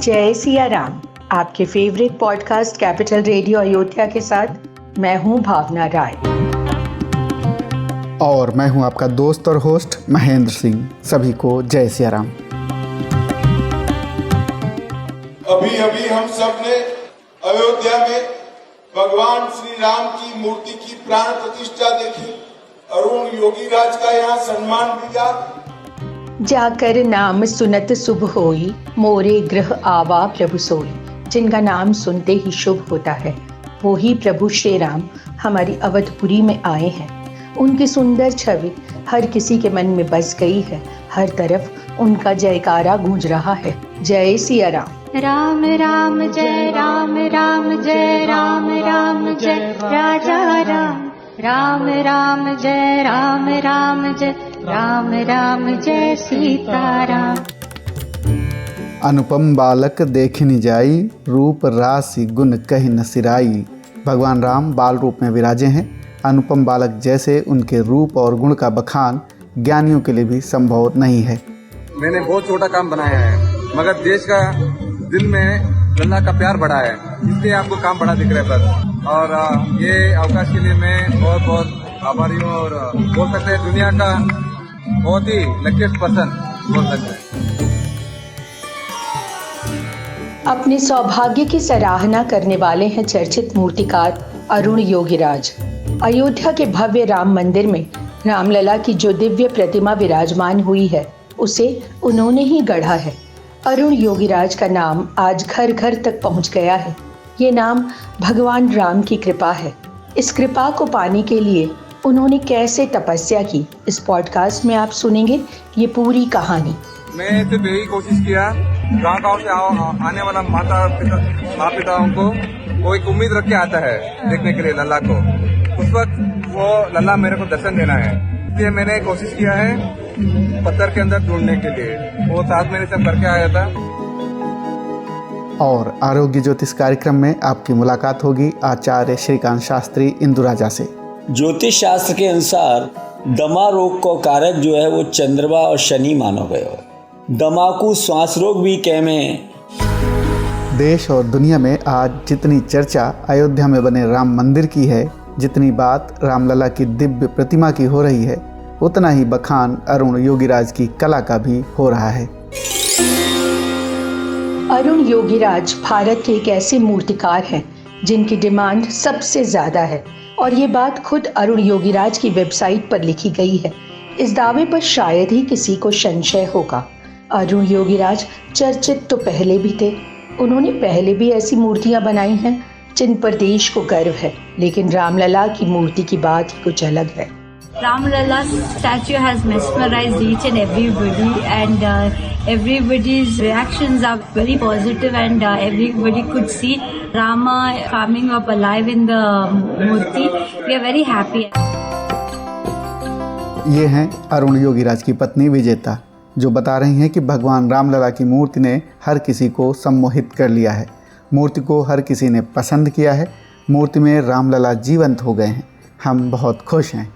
जय सिया राम। आपके favourite podcast capital radio Ayodhya के साथ मैं हूं भावना राय और मैं हूं आपका दोस्त और होस्ट महेंद्र सिंह। सभी को जय सिया राम। अभी अभी हम सब ने अयोध्या में भगवान श्री राम की मूर्ति की प्राण प्रतिष्ठा देखी। अरुण योगीराज का यहाँ सम्मान किया। जाकर नाम सुनत शुभ होई, मोरे गृह आवा प्रभु सोई। जिनका नाम सुनते ही शुभ होता है वो ही प्रभु श्री राम हमारी अवधपुरी में आए हैं। उनकी सुंदर छवि हर किसी के मन में बस गई है। हर तरफ उनका जयकारा गूंज रहा है। जय सिया राम। राम राम जय राम राम जय राम राम जय राजा राम। राम राम जय राम राम जय राम राम जय सीताराम। अनुपम बालक देखिन जाई, रूप राशि गुण कहि न सिराई। भगवान राम बाल रूप में विराजे हैं। अनुपम बालक जैसे उनके रूप और गुण का बखान ज्ञानियों के लिए भी संभव नहीं है। मैंने बहुत छोटा काम बनाया है मगर देश का दिल में लल्ला का प्यार बढ़ा है, इसलिए आपको काम बड़ा दिख रहा है बस। और ये अवकाश के लिए मैं बहुत बहुत आभारी हूँ और बोल सकते हैं दुनिया का बहुत ही लकीस्ट पर्सन बोल सकते हैं। अपने सौभाग्य की सराहना करने वाले हैं चर्चित मूर्तिकार अरुण योगीराज। अयोध्या के भव्य राम मंदिर में रामलला की जो दिव्य प्रतिमा विराजमान हुई है उसे उन्होंने ही गढ़ा है। अरुण योगीराज का नाम आज घर घर तक पहुंच गया है। ये नाम भगवान राम की कृपा है। इस कृपा को पाने के लिए उन्होंने कैसे तपस्या की, इस पॉडकास्ट में आप सुनेंगे ये पूरी कहानी। मैं सिर्फ यही कोशिश किया, गाँव से आने वाला माता पिताओं को वो एक उम्मीद रख के आता है देखने के लिए लल्ला को। उस वक्त वो लल्ला मेरे को दर्शन देना है, इसलिए मैंने कोशिश किया है पत्थर के अंदर ढूंढने के लिए। वो 7 महीने से करके आया था। और आरोग्य ज्योतिष कार्यक्रम में आपकी मुलाकात होगी आचार्य श्रीकांत शास्त्री इंदुराजा से। ज्योतिष शास्त्र के अनुसार दमा रोग को कारक जो है वो चंद्रमा और शनि मानो गयो। दमा को श्वास रोग भी कहमे। देश और दुनिया में आज जितनी चर्चा अयोध्या में बने राम मंदिर की है, जितनी बात रामलला की दिव्य प्रतिमा की हो रही है, उतना ही बखान अरुण योगीराज की कला का भी हो रहा है। अरुण योगीराज भारत के एक ऐसे मूर्तिकार हैं जिनकी डिमांड सबसे ज्यादा है और ये बात खुद अरुण योगीराज की वेबसाइट पर लिखी गई है। इस दावे पर शायद ही किसी को संशय होगा। अरुण योगीराज चर्चित तो पहले भी थे। उन्होंने पहले भी ऐसी मूर्तियां बनाई हैं जिन पर देश को गर्व है, लेकिन रामलला की मूर्ति की बात ही कुछ अलग है। Ramlala's statue has mesmerized each and everybody, and everybody's reactions are very positive, and everybody could see Rama coming up alive in the Murti. We are very happy. ये हैं अरुण योगीराज की पत्नी विजेता, जो बता रही हैं कि भगवान रामलला की मूर्ति ने हर किसी को सम्मोहित कर लिया है। मूर्ति को हर किसी ने पसंद किया है। मूर्ति में रामलला जीवंत हो गए हैं। हम बहुत खुश हैं।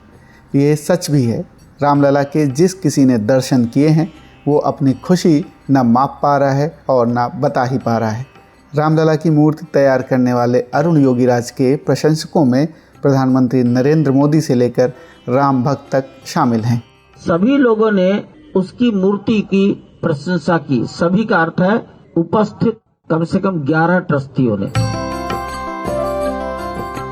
ये सच भी है। रामलला के जिस किसी ने दर्शन किए हैं वो अपनी खुशी न माप पा रहा है और न बता ही पा रहा है। रामलला की मूर्ति तैयार करने वाले अरुण योगीराज के प्रशंसकों में प्रधानमंत्री नरेंद्र मोदी से लेकर राम भक्त तक शामिल हैं। सभी लोगों ने उसकी मूर्ति की प्रशंसा की। सभी का अर्थ है उपस्थित कम से कम 11 ट्रस्टियों ने।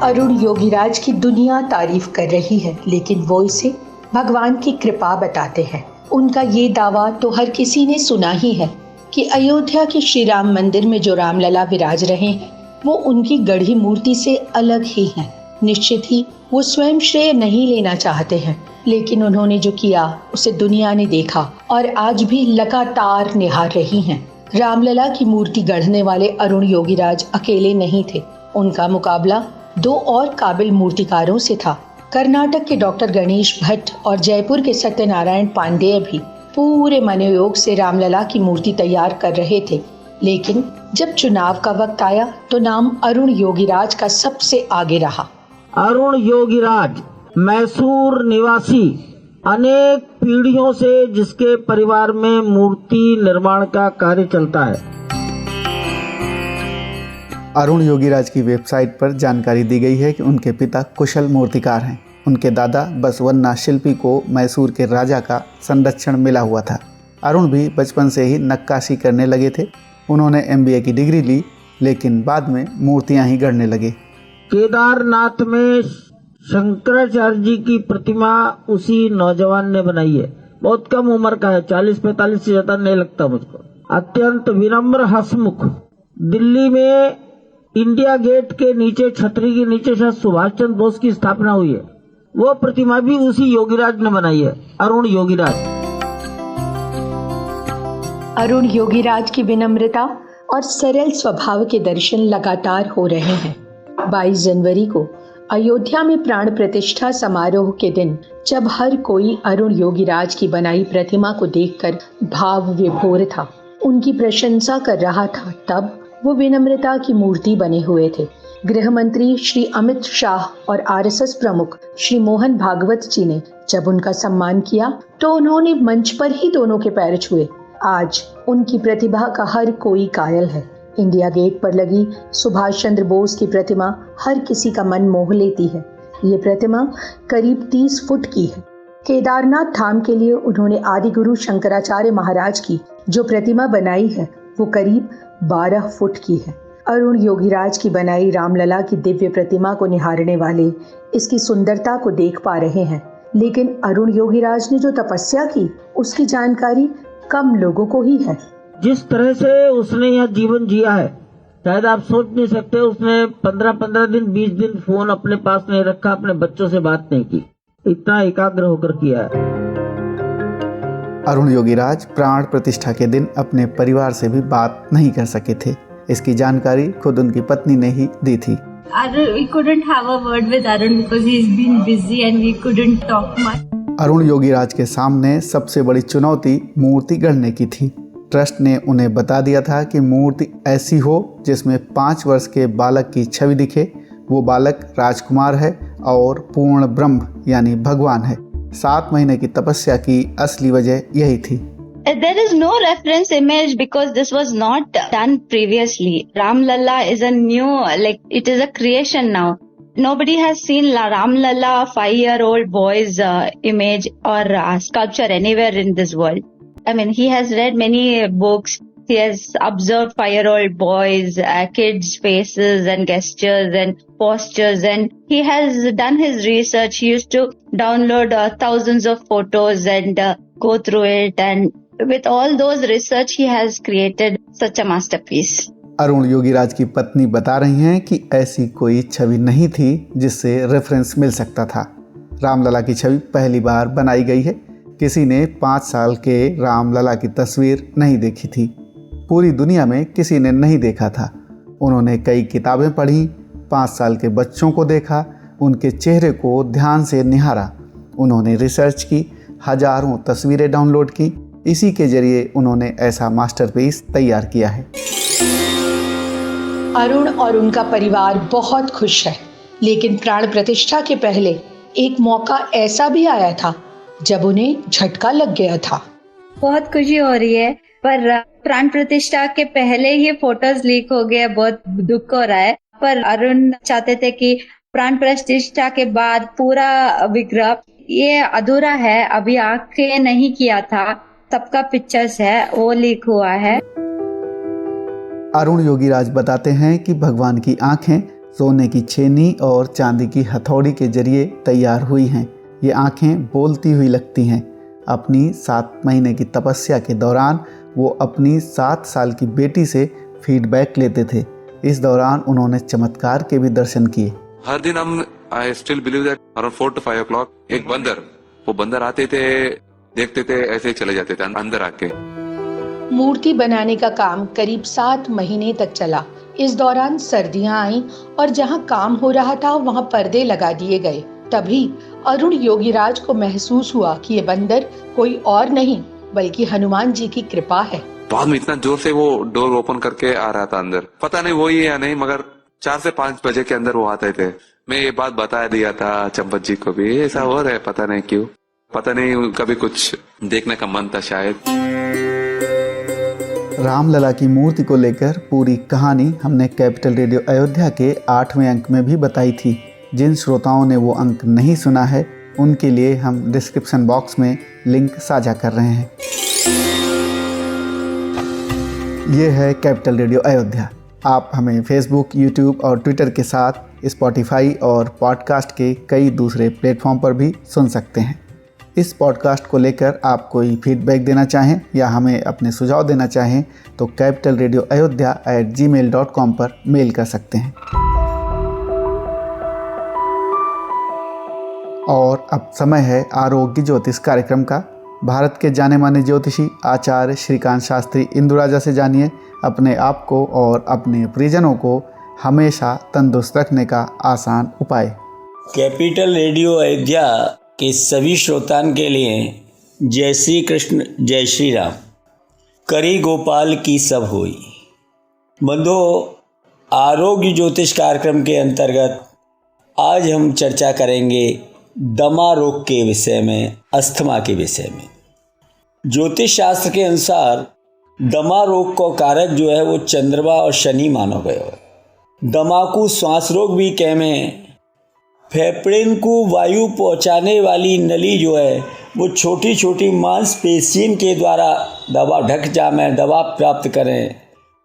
अरुण योगीराज की दुनिया तारीफ कर रही है, लेकिन वो इसे भगवान की कृपा बताते हैं। उनका ये दावा तो हर किसी ने सुना ही है कि अयोध्या के श्री राम मंदिर में जो रामलला विराज रहे हैं वो उनकी गढ़ी मूर्ति से अलग ही हैं। निश्चित ही वो स्वयं श्रेय नहीं लेना चाहते हैं, लेकिन उन्होंने जो किया उसे दुनिया ने देखा और आज भी लगातार निहार रही हैं। रामलला की मूर्ति गढ़ने वाले अरुण योगीराज अकेले नहीं थे। उनका मुकाबला 2 और काबिल मूर्तिकारों से था। कर्नाटक के डॉक्टर गणेश भट्ट और जयपुर के सत्यनारायण पांडेय भी पूरे मनोयोग से रामलला की मूर्ति तैयार कर रहे थे, लेकिन जब चुनाव का वक्त आया तो नाम अरुण योगीराज का सबसे आगे रहा। अरुण योगीराज मैसूर निवासी, अनेक पीढ़ियों से जिसके परिवार में मूर्ति निर्माण का कार्य चलता है। अरुण योगीराज की वेबसाइट पर जानकारी दी गई है कि उनके पिता कुशल मूर्तिकार हैं। उनके दादा बसवन्ना शिल्पी को मैसूर के राजा का संरक्षण मिला हुआ था। अरुण भी बचपन से ही नक्काशी करने लगे थे। उन्होंने MBA की डिग्री ली, लेकिन बाद में मूर्तियां ही गढ़ने लगे। केदारनाथ में शंकराचार्य जी की प्रतिमा उसी नौजवान ने बनाई है। बहुत कम उम्र का है, 40-45 से ज्यादा नहीं लगता मुझको। अत्यंत विनम्र, हंसमुख। दिल्ली में इंडिया गेट के नीचे, छतरी के नीचे शायद सुभाष चंद्र बोस की स्थापना हुई है। वो प्रतिमा भी उसी योगीराज ने बनाई है, अरुण योगीराज। अरुण योगीराज की विनम्रता और सरल स्वभाव के दर्शन लगातार हो रहे हैं। 22 जनवरी को अयोध्या में प्राण प्रतिष्ठा समारोह के दिन जब हर कोई अरुण योगीराज की बनाई प्रतिमा को देखकर भाव विभोर था, उनकी प्रशंसा कर रहा था, तब वो विनम्रता की मूर्ति बने हुए थे। गृह मंत्री श्री अमित शाह और RSS प्रमुख श्री मोहन भागवत जी ने जब उनका सम्मान किया तो उन्होंने मंच पर ही दोनों के पैर छुए। आज उनकी प्रतिभा का हर कोई कायल है। इंडिया गेट पर लगी सुभाष चंद्र बोस की प्रतिमा हर किसी का मन मोह लेती है। ये प्रतिमा करीब 30 फुट की है। केदारनाथ धाम के लिए उन्होंने आदि गुरु शंकराचार्य महाराज की जो प्रतिमा बनाई है वो करीब 12 फुट की है। अरुण योगीराज की बनाई रामलला की दिव्य प्रतिमा को निहारने वाले इसकी सुंदरता को देख पा रहे हैं, लेकिन अरुण योगीराज ने जो तपस्या की उसकी जानकारी कम लोगों को ही है। जिस तरह से उसने यह जीवन जिया है, शायद आप सोच नहीं सकते। उसने 15-15 दिन 20 दिन फोन अपने पास नहीं रखा, अपने बच्चों से बात नहीं की, इतना एकाग्र होकर किया है। अरुण योगीराज प्राण प्रतिष्ठा के दिन अपने परिवार से भी बात नहीं कर सके थे। इसकी जानकारी खुद उनकी पत्नी ने ही दी थी। We couldn't have a word with Arun because he's been busy and we couldn't talk much. Arun Yogiraj के सामने सबसे बड़ी चुनौती मूर्ति गढ़ने की थी। ट्रस्ट ने उन्हें बता दिया था कि मूर्ति ऐसी हो जिसमें 5 वर्ष के बालक की छवि दिखे। वो बालक राजकुमार है और पूर्ण ब्रह्म यानी भगवान है। 7 महीने की तपस्या की असली वजह यही थी। There is no reference image because this was not done previously. Ram Lalla is a new, it is a creation now. Nobody has seen Ram Lalla 5-year-old boy's image or sculpture anywhere in this world. I mean, he has read many books. He has observed 5-year-old boys, kids' faces and gestures and postures, and he has done his research. He used to download thousands of photos and go through it, and with all those research, he has created such a masterpiece. Arun Yogiraj की पत्नी बता रही हैं कि ऐसी कोई छवि नहीं थी जिससे रेफरेंस मिल सकता था। रामलला की छवि पहली बार बनाई गई है। किसी ने 5 साल के रामलला की तस्वीर नहीं देखी थी। पूरी दुनिया में किसी ने नहीं देखा था। उन्होंने कई किताबें पढ़ी, 5 साल के बच्चों को देखा, उनके चेहरे को ध्यान से निहारा। उन्होंने रिसर्च की, हजारों तस्वीरें डाउनलोड की। इसी के जरिए उन्होंने ऐसा मास्टरपीस तैयार किया है। अरुण और उनका परिवार बहुत खुश है, लेकिन प्राण प्रतिष्ठा के पहले एक मौका ऐसा भी आया था जब उन्हें झटका लग गया था। बहुत खुशी हो रही है, पर प्राण प्रतिष्ठा के पहले ही फोटोज लीक हो गए, बहुत दुख हो रहा है। पर अरुण चाहते थे कि प्राण प्रतिष्ठा के बाद पूरा विग्रह ये अधूरा है, अभी आंखें नहीं किया था, सबका पिक्चर्स है वो लीक हुआ है। अरुण योगीराज बताते हैं कि भगवान की आंखें सोने की छेनी और चांदी की हथौड़ी के जरिए तैयार हुई हैं। ये आंखें बोलती हुई लगती हैं। अपनी 7 महीने की तपस्या के दौरान वो अपनी 7 साल की बेटी से फीडबैक लेते थे। इस दौरान उन्होंने चमत्कार के भी दर्शन किए। हर दिन हम I still believe that around 4 to 5 o'clock एक बंदर आते थे, देखते थे, ऐसे ही चले जाते थे अंदर आके। मूर्ति बनाने का काम करीब 7 महीने तक चला। इस दौरान सर्दियां आईं और जहां काम हो रहा था वहां पर्दे लगा दिए गए। तभी अरुण योगीराज को महसूस हुआ कि ये बंदर कोई और नहीं बल्कि हनुमान जी की कृपा है। बाद में इतना जोर से वो डोर ओपन करके आ रहा था अंदर, पता नहीं वो ही है या नहीं, मगर 4 से 5 बजे के अंदर वो आते थे। मैं ये बात बता दिया था चंपत जी को भी, ऐसा हो रहा है, पता नहीं क्यों, पता नहीं कभी कुछ देखने का मन था शायद। रामलला की मूर्ति को लेकर पूरी कहानी हमने कैपिटल रेडियो अयोध्या के 8वें अंक में भी बताई थी। जिन श्रोताओं ने वो अंक नहीं सुना है उनके लिए हम डिस्क्रिप्शन बॉक्स में लिंक साझा कर रहे हैं। ये है कैपिटल रेडियो अयोध्या। आप हमें फेसबुक, यूट्यूब और ट्विटर के साथ स्पॉटिफाई और पॉडकास्ट के कई दूसरे प्लेटफॉर्म पर भी सुन सकते हैं। इस पॉडकास्ट को लेकर आप कोई फीडबैक देना चाहें या हमें अपने सुझाव देना चाहें तो capitalradioayodhya@gmail.com पर मेल कर सकते हैं। और अब समय है आरोग्य ज्योतिष कार्यक्रम का। भारत के जाने माने ज्योतिषी आचार्य श्रीकांत शास्त्री इंदुराजा से जानिए अपने आप को और अपने परिजनों को हमेशा तंदुरुस्त रखने का आसान उपाय। कैपिटल रेडियो अयोध्या के सभी श्रोताओं के लिए जय श्री कृष्ण, जय श्री राम। करी गोपाल की सब होई। बंधो, आरोग्य ज्योतिष कार्यक्रम के अंतर्गत आज हम चर्चा करेंगे दमा रोग के विषय में, अस्थमा के विषय में। ज्योतिष शास्त्र के अनुसार दमा रोग का कारक जो है वो चंद्रमा और शनि मानो गयो है। दमा को श्वास रोग भी कहते हैं। फेफड़े को वायु पहुंचाने वाली नली जो है वो छोटी छोटी मांसपेशियों के द्वारा दबाव ढक जामे, दबाव प्राप्त करें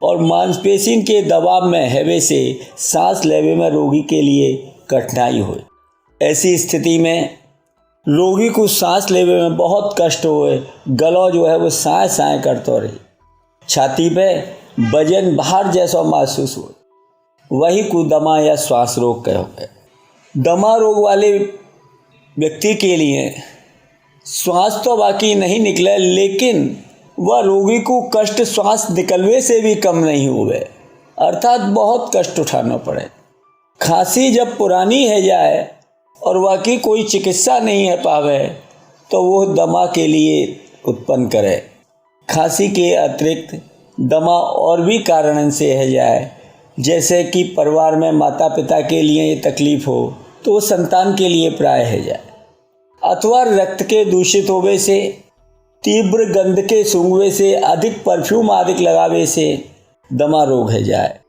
और मांसपेशियों के दबाव में हवे से सांस लेने में रोगी के लिए कठिनाई हो। ऐसी स्थिति में रोगी को सांस लेने में बहुत कष्ट होए, गला जो है वो साए साए करते रहे, छाती पे वजन बाहर जैसा महसूस हो, वही को दमा या श्वास रोग कहे। दमा रोग वाले व्यक्ति के लिए श्वास तो बाकी नहीं निकले, लेकिन वह रोगी को कष्ट श्वास निकलने से भी कम नहीं हुए, अर्थात बहुत कष्ट उठाना पड़े। खांसी जब पुरानी है जाए और वाकई कोई चिकित्सा नहीं है पावे तो वो दमा के लिए उत्पन्न करे। खांसी के अतिरिक्त दमा और भी कारण से है जाए, जैसे कि परिवार में माता पिता के लिए ये तकलीफ हो तो संतान के लिए प्राय है जाए, अथवा रक्त के दूषित होवे से, तीव्र गंध के सूंघवे से, अधिक परफ्यूम आदि लगावे से दमा रोग है जाए।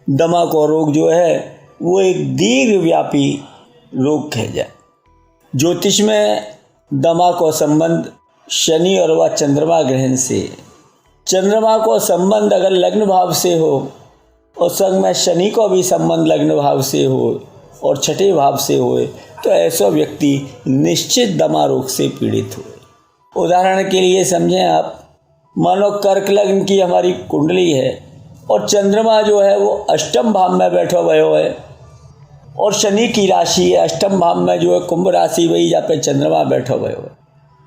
दमा को रोग जो है वो एक दीर्घव्यापी रोग कह जाए। ज्योतिष में दमा को संबंध शनि और व चंद्रमा ग्रहण से। चंद्रमा को संबंध अगर लग्न भाव से हो और संग में शनि को भी संबंध लग्न भाव से हो और छठे भाव से हो तो ऐसा व्यक्ति निश्चित दमा रोग से पीड़ित हो। उदाहरण के लिए समझें आप, मानो कर्क लग्न की हमारी कुंडली है और चंद्रमा जो है वो अष्टम भाव में बैठा हुआ है और शनि की राशि है अष्टम भाव में जो है कुंभ राशि, वही जहाँ पे चंद्रमा बैठा हुआ है,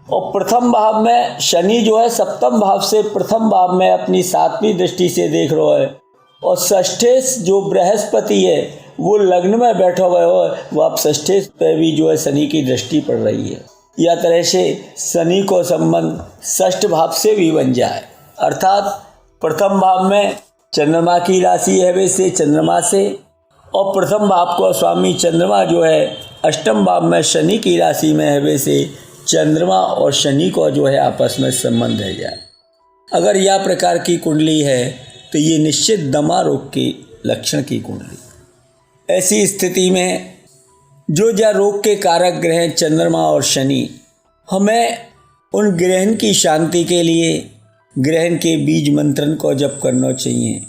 और प्रथम भाव में शनि जो है सप्तम भाव से प्रथम भाव में अपनी 7वीं दृष्टि से देख रहा है, और षष्ठे जो बृहस्पति है वो लग्न में बैठा हुआ है, वो अब षष्ठे पे भी जो है शनि की दृष्टि पड़ रही है। या तरह से शनि को संबंध षष्ठ भाव से भी बन जाए, अर्थात प्रथम भाव में चंद्रमा की राशि है वैसे चंद्रमा से, और प्रथम भाव को स्वामी चंद्रमा जो है अष्टम भाव में शनि की राशि में है वैसे चंद्रमा और शनि को जो है आपस में संबंध है जाए। अगर यह प्रकार की कुंडली है तो ये निश्चित दमा रोग के लक्षण की कुंडली। ऐसी स्थिति में जो रोग के कारक ग्रह चंद्रमा और शनि, हमें उन ग्रहण की शांति के लिए ग्रहण के बीज मंत्रण को जप करना चाहिए।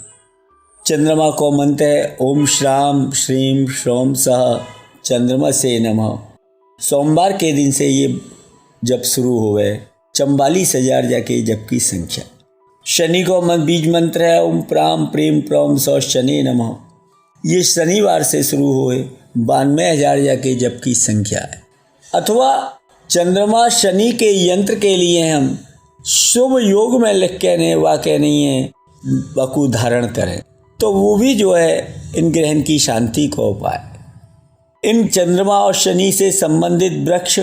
चंद्रमा को मंत्र है ओम श्राम श्रीम श्रोम सह चंद्रमा से नमः। सोमवार के दिन से ये जप शुरू हुए, 44,000 जाके जप की संख्या। शनि को बीज मंत्र है ओम प्राम प्रेम प्रोम सौ शनि नमः। ये शनिवार से शुरू हुए, 92,000 जाके जप की संख्या है। अथवा चंद्रमा शनि के यंत्र के लिए हम शुभ योग में लिख के नहीं वाक़ नहीं है बकू धारण करें तो वो भी जो है इन ग्रहण की शांति को उपाय। इन चंद्रमा और शनि से संबंधित वृक्ष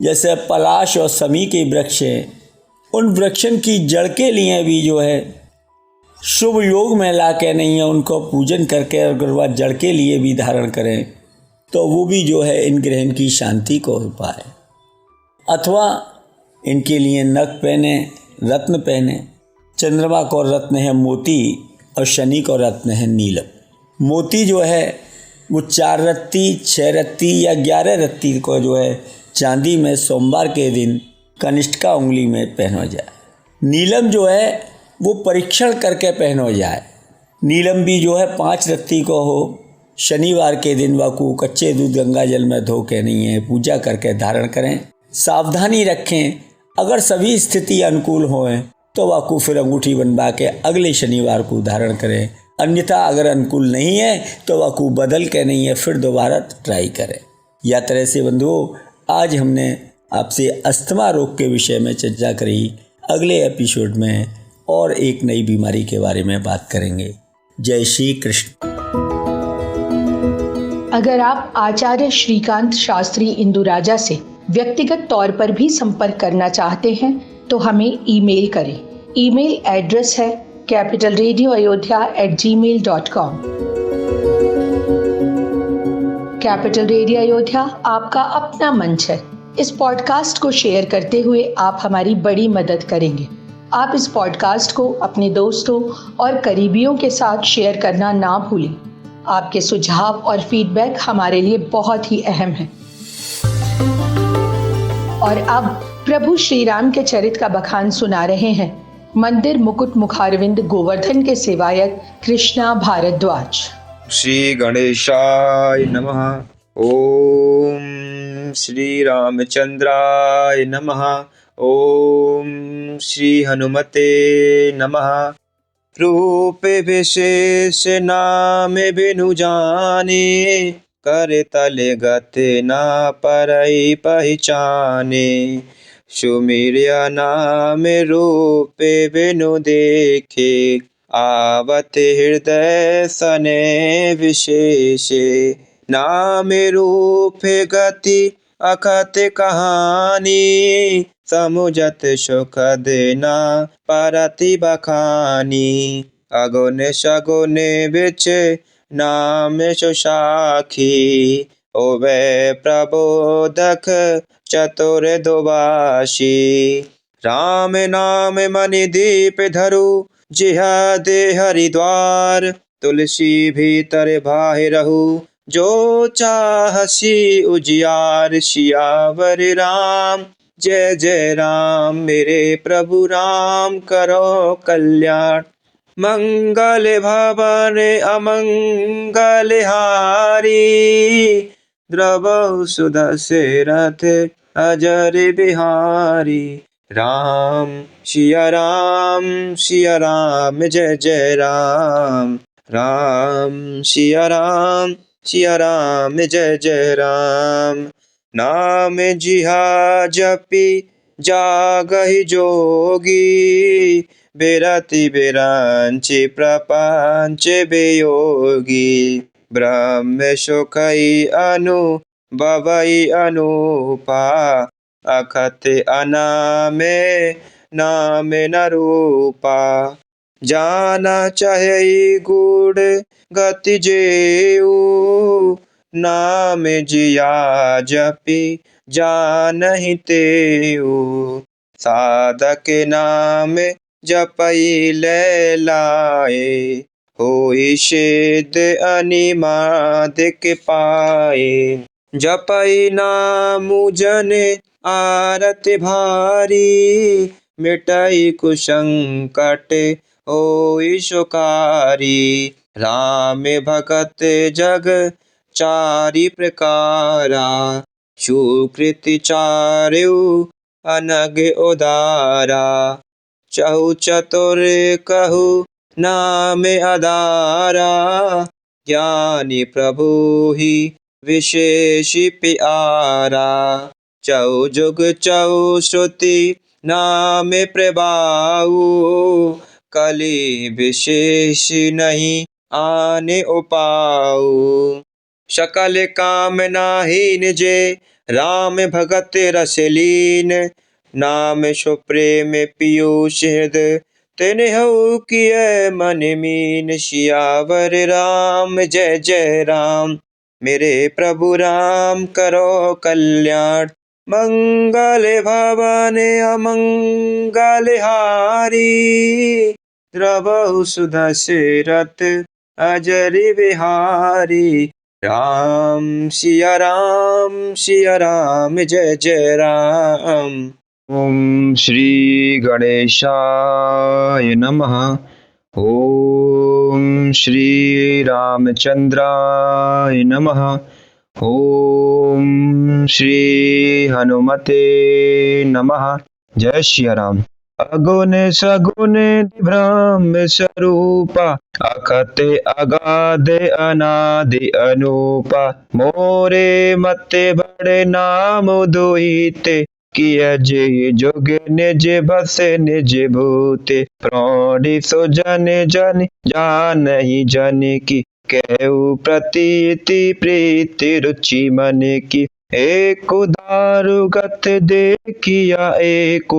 जैसे पलाश और समी के वृक्ष हैं, उन वृक्षों की जड़ के लिए भी जो है शुभ योग में ला के नहीं है उनको पूजन करके अगर वह जड़ के लिए भी धारण करें तो वो भी जो है इन ग्रहण की शांति को उपाय। अथवा इनके लिए नख पहने, रत्न पहने, चंद्रमा का रत्न है मोती और शनि का रत्न है नीलम। मोती जो है वो 4 रत्ती, 6 रत्ती या 11 रत्ती को जो है चांदी में सोमवार के दिन कनिष्ठा उंगली में पहना जाए। नीलम जो है वो परीक्षण करके पहना जाए। नीलम भी जो है 5 रत्ती को हो, शनिवार के दिन वाकू कच्चे दूध गंगा जल में धो के नहीं है, पूजा करके धारण करें। सावधानी रखें, अगर सभी स्थिति अनुकूल हों तो वाकू फिर अंगूठी बनवा के अगले शनिवार को धारण करें। अन्यथा अगर अनुकूल नहीं है तो वाकू बदल के नहीं है, फिर दोबारा ट्राई करें। या तरह से बंधुओं, आज हमने आपसे अस्थमा रोग के विषय में चर्चा करी। अगले एपिसोड में और एक नई बीमारी के बारे में बात करेंगे। जय श्री कृष्ण। अगर आप आचार्य श्रीकांत शास्त्री इंदुराजा से व्यक्तिगत तौर पर भी संपर्क करना चाहते हैं तो हमें ईमेल करें। ईमेल एड्रेस है capitalradioayodhya@gmail.com। कैपिटल रेडियो अयोध्या आपका अपना मंच है। इस पॉडकास्ट को शेयर करते हुए आप हमारी बड़ी मदद करेंगे। आप इस पॉडकास्ट को अपने दोस्तों और करीबियों के साथ शेयर करना ना भूलें। आपके सुझाव और फीडबैक हमारे लिए बहुत ही अहम है। और अब प्रभु श्री राम के चरित्र का बखान सुना रहे हैं मंदिर मुकुट मुखारविंद गोवर्धन के सेवायत कृष्णा भारद्वाज। श्री गणेशाय नमः। ओम श्री रामचंद्राय नमः। ओम श्री हनुमते नमः। रूप विशेष नाम बिनु जाने, कर तले गते ना परई पहचाने। सुमिरिया नाम रूप बिनु देखे, आवत हृदय सने विशेषे। नाम रूप गति अखत कहानी, समुझत सुख देना परति बखानी। अगुन सगुन बिच नाम सुसाखी, ओवे प्रबोधक चतुर दुभाषी। राम नाम मनि दीप धरु, जिहा दे हरिद्वार। तुलसी भीतर भाहि रहु, जो चाहसी उजियार। सियावर राम जय जय राम, मेरे प्रभु राम करो कल्याण। मंगल भवन अमंगल हारी, द्रवहु सुदशरथ अजर बिहारी। राम सिया राम जय जय राम। राम सिया राम जय जय राम। नाम जिहा जपि जागहि जोगी, बिरति बिरंचि प्रपंच वियोगी। ब्रह्म सुखई अनुभवई अनूपा, अखत अनामे नाम न रूपा। जाना चाहे गुण गति जेऊ, नाम जिया जपि जानहि तेऊ। साधक नाम जपई ले लाए, होई सिद्ध अनिमादिक पाए। जपई नाम जन आरत भारी, मिटई कुसंकट होई सुकारी। राम भगत जग चारि प्रकारा, सुकृति चारु अनग उदारा। चहु चतुर कहु नाम आधारा, ज्ञानी प्रभु ही विशेष प्यारा। चहु जुग चहु श्रुति नाम प्रभाऊ, कलि विशेष नहीं आने उपाऊ। सकल कामना हीन जे राम भगत रस लीन, नाम सुप्रेम पीयूष हृदय तिन्हु किए मन मीन। सियावर राम जय जय राम, मेरे प्रभु राम करो कल्याण। मंगल भवने अमंगल हारी द्रवहु सुदशरथ अजर बिहारी। राम सिया राम जय जय राम। ओम श्री गणेशाय नमः। ओम श्री रामचंद्राय नमः। ओम श्री हनुमते नमः। जय श्री राम। अगुण सगुण ब्रह्म स्वरूपा अखते अगाधे अनादि अनूपा। मोरे मते बड़े नाम दुहिते किया जे जोग निज बसे निज भूते। प्रौढ़ी सो जन जन जानहि जन की कहु प्रतीति प्रीति रुचि मन की। एक दारु गत देखिया एक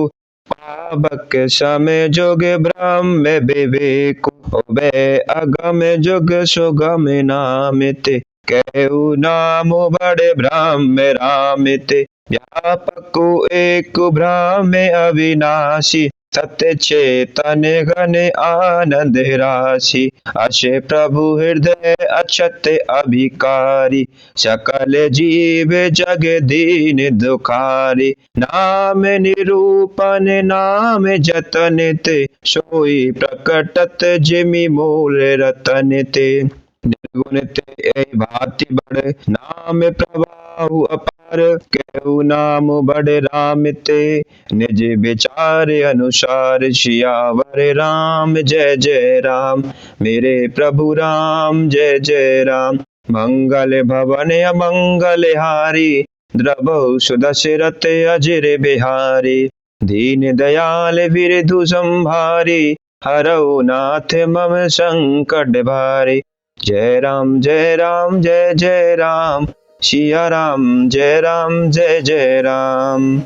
पावक समय जोग ब्रह्म विवेक। वे अगम जोग सुगम नामिते कहु नाम बड़े ब्रह्म रामिते। व्यापक एक ब्रह्म अविनाशी सत्य चेतन घन आनंद राशि। अशे प्रभु हृदय अक्षत अभिकारी सकल जीव जग दीन दुखारी। नाम निरूपण नाम जतन ते सोई प्रकटत जिमि मूल रतन ते। निर्गुण ते भांति बड़ नाम प्रभाव अपार कहु नाम बड़े राम ते। निज विचार अनुसार सियावर राम जय जय राम। मेरे प्रभु राम जय जय राम। मंगल भवन अमंगल हारी द्रवहु सुदशरथ अजर बिहारी। दीन दयाल बिरधु संभारी हरऊ नाथ मम संकट भारी। जय राम जय राम जय जय राम। सिया राम जय जय राम।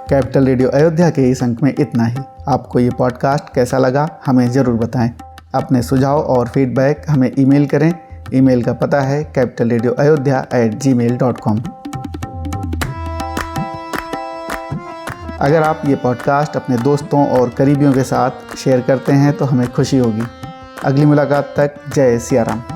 कैपिटल रेडियो अयोध्या के इस अंक में इतना ही। आपको ये पॉडकास्ट कैसा लगा हमें ज़रूर बताएं। अपने सुझाव और फीडबैक हमें ईमेल करें। ईमेल का पता है capitalradioayodhya@gmail.com। अगर आप ये पॉडकास्ट अपने दोस्तों और करीबियों के साथ शेयर करते हैं तो हमें खुशी होगी। अगली मुलाकात तक जय सिया राम।